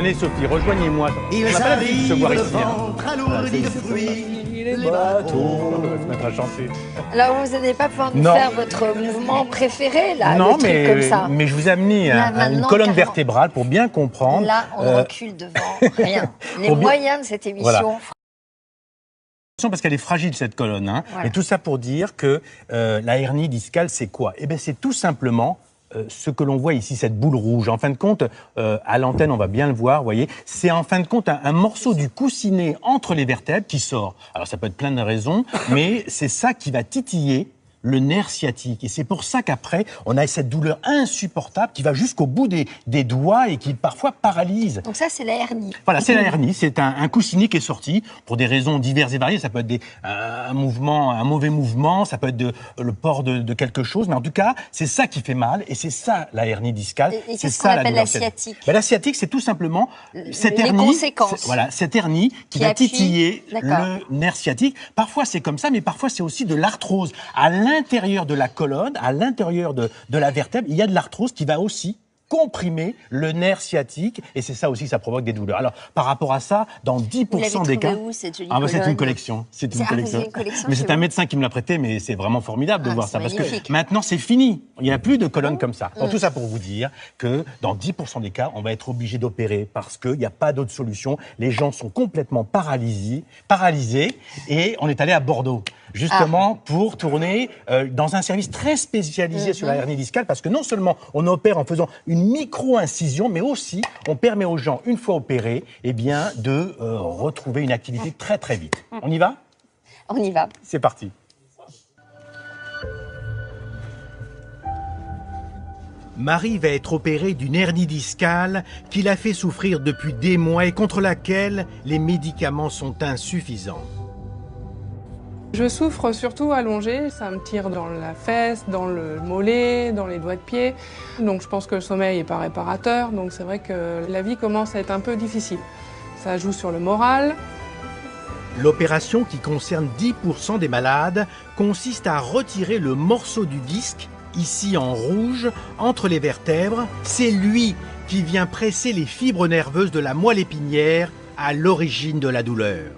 Venez Sophie, rejoignez-moi. Ils On n'a pas l'habitude de se voir arrivent, ici. le ventre alourdi de fruits, les bateaux. On va se mettre à chanter. Alors, vous n'allez pas pouvoir nous Non. faire votre mouvement préféré, là, Non, le truc comme ça. mais je vous ai amené Là, une maintenant, colonne carrément. vertébrale pour bien comprendre. Là, on ne recule devant rien. Les Pour bien- moyens de cette émission... Voilà. Parce qu'elle est fragile, cette colonne. Hein. Voilà. Et tout ça pour dire que la hernie discale, c'est quoi? Eh bien, c'est tout simplement ce que l'on voit ici, cette boule rouge. En fin de compte, à l'antenne, on va bien le voir, vous voyez, c'est en fin de compte un morceau du coussinet entre les vertèbres qui sort. Alors, ça peut être plein de raisons, mais c'est ça qui va titiller le nerf sciatique. Et c'est pour ça qu'après, on a cette douleur insupportable qui va jusqu'au bout des doigts et qui parfois paralyse. Donc ça, c'est la hernie. Voilà, c'est la hernie, c'est un coussinet qui est sorti pour des raisons diverses et variées. Ça peut être un mauvais mouvement, ça peut être le port de quelque chose, mais en tout cas, c'est ça qui fait mal et c'est ça la hernie discale. Et C'est qu'est-ce qu'on ça appelle douleur la sciatique? Ben, la sciatique, c'est tout simplement cette Les hernie. conséquences. Voilà, cette hernie qui va appuie. titiller D'accord. le nerf sciatique. Parfois, c'est comme ça, mais parfois, c'est aussi de l'arthrose. À l'intérieur de la colonne, à l'intérieur de la vertèbre, il y a de l'arthrose qui va aussi comprimer le nerf sciatique et c'est ça aussi, ça provoque des douleurs. Alors, par rapport à ça, dans 10% des cas... Où, cette jolie C'est une colonne collection. C'est une vous avez collection. une collection Mais chez c'est un vous médecin qui me l'a prêté, mais c'est vraiment formidable de voir ça. c'est Parce que magnifique. maintenant, c'est fini. Il n'y a plus de colonnes comme ça. Donc, tout ça pour vous dire que dans 10% des cas, on va être obligé d'opérer parce qu'il n'y a pas d'autre solution. Les gens sont complètement paralysés et on est allé à Bordeaux. Justement, pour tourner dans un service très spécialisé sur la hernie discale, parce que non seulement on opère en faisant une micro-incision, mais aussi on permet aux gens, une fois opérés, eh bien, de retrouver une activité très très vite. On y va? On y va. C'est parti. Marie va être opérée d'une hernie discale qui la fait souffrir depuis des mois et contre laquelle les médicaments sont insuffisants. Je souffre surtout allongée, ça me tire dans la fesse, dans le mollet, dans les doigts de pied. Donc je pense que le sommeil n'est pas réparateur, donc c'est vrai que la vie commence à être un peu difficile. Ça joue sur le moral. L'opération qui concerne 10% des malades consiste à retirer le morceau du disque, ici en rouge, entre les vertèbres. C'est lui qui vient presser les fibres nerveuses de la moelle épinière à l'origine de la douleur.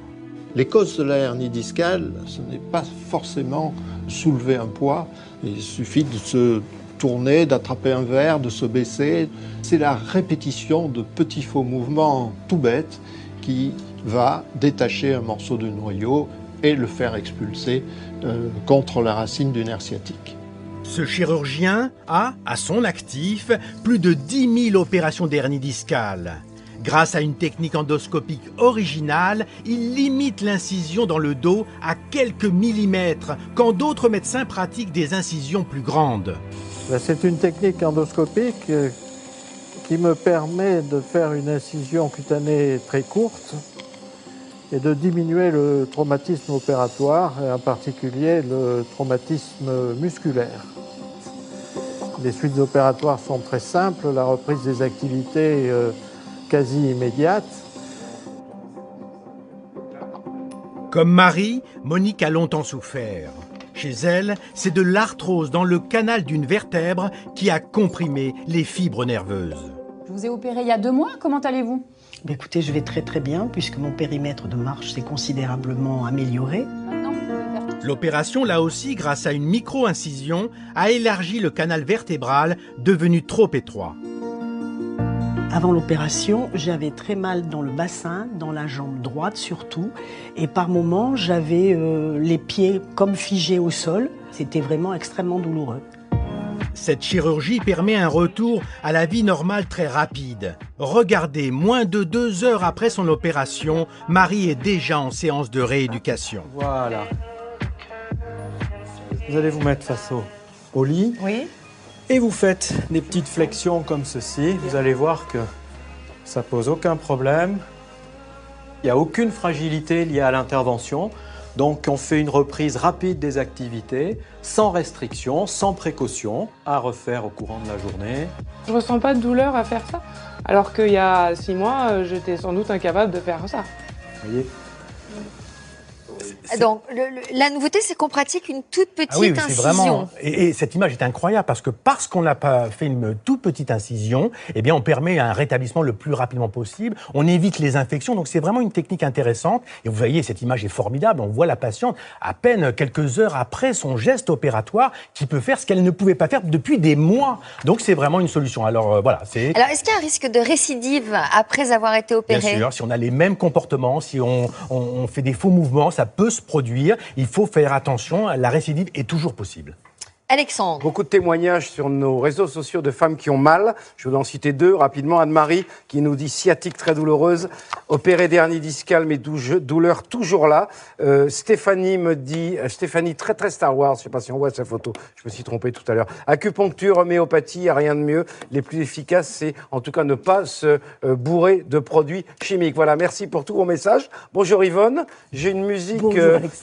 Les causes de la hernie discale, ce n'est pas forcément soulever un poids. Il suffit de se tourner, d'attraper un verre, de se baisser. C'est la répétition de petits faux mouvements tout bêtes qui va détacher un morceau de noyau et le faire expulser contre la racine du nerf sciatique. Ce chirurgien a, à son actif, plus de 10 000 opérations d'hernie discale. Grâce à une technique endoscopique originale, il limite l'incision dans le dos à quelques millimètres, quand d'autres médecins pratiquent des incisions plus grandes. C'est une technique endoscopique qui me permet de faire une incision cutanée très courte et de diminuer le traumatisme opératoire, et en particulier le traumatisme musculaire. Les suites opératoires sont très simples, la reprise des activités quasi immédiate. Comme Marie, Monique a longtemps souffert. Chez elle, c'est de l'arthrose dans le canal d'une vertèbre qui a comprimé les fibres nerveuses. Je vous ai opéré il y a 2 mois, comment allez-vous? Écoutez, je vais très très bien puisque mon périmètre de marche s'est considérablement amélioré. Maintenant, vous pouvez faire tout. L'opération, là aussi, grâce à une micro-incision, a élargi le canal vertébral devenu trop étroit. Avant l'opération, j'avais très mal dans le bassin, dans la jambe droite surtout, et par moments, j'avais les pieds comme figés au sol. C'était vraiment extrêmement douloureux. Cette chirurgie permet un retour à la vie normale très rapide. Regardez, moins de 2 heures après son opération, Marie est déjà en séance de rééducation. Voilà. Vous allez vous mettre face au lit. Oui. Et vous faites des petites flexions comme ceci. Vous allez voir que ça pose aucun problème. Il n'y a aucune fragilité liée à l'intervention. Donc on fait une reprise rapide des activités, sans restriction, sans précaution, à refaire au courant de la journée. Je ressens pas de douleur à faire ça, alors qu'il y a 6 mois, j'étais sans doute incapable de faire ça. Vous voyez ? Donc, la nouveauté, c'est qu'on pratique une toute petite Ah oui, c'est incision. vraiment. Et cette image est incroyable parce qu'on n'a pas fait une toute petite incision, eh bien, on permet un rétablissement le plus rapidement possible. On évite les infections. Donc, c'est vraiment une technique intéressante. Et vous voyez, cette image est formidable. On voit la patiente à peine quelques heures après son geste opératoire qui peut faire ce qu'elle ne pouvait pas faire depuis des mois. Donc, c'est vraiment une solution. Alors, voilà. Alors, est-ce qu'il y a un risque de récidive après avoir été opéré? Bien sûr, si on a les mêmes comportements, si on fait des faux mouvements, ça peut se produire. Il faut faire attention, la récidive est toujours possible. Alexandre. Beaucoup de témoignages sur nos réseaux sociaux de femmes qui ont mal. Je vais en citer deux rapidement. Anne-Marie qui nous dit sciatique très douloureuse, opérée dernier discal mais douleur toujours là. Stéphanie me dit, Stéphanie très Star Wars, je ne sais pas si on voit sa photo, je me suis trompé tout à l'heure. Acupuncture, homéopathie, il n'y a rien de mieux. Les plus efficaces, c'est en tout cas ne pas se bourrer de produits chimiques. Voilà, merci pour tous vos messages. Bonjour Yvonne, j'ai une musique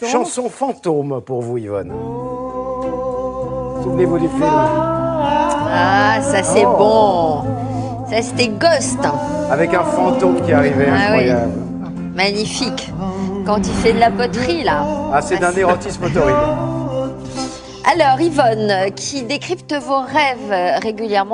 chanson fantôme pour vous Yvonne. Souvenez-vous du film. Ah, ça c'est bon. Ça c'était Ghost. Avec un fantôme qui arrivait, incroyable. Oui. Magnifique. Quand il fait de la poterie, là. Ah, c'est d'un érotisme torride. Alors, Yvonne, qui décrypte vos rêves régulièrement.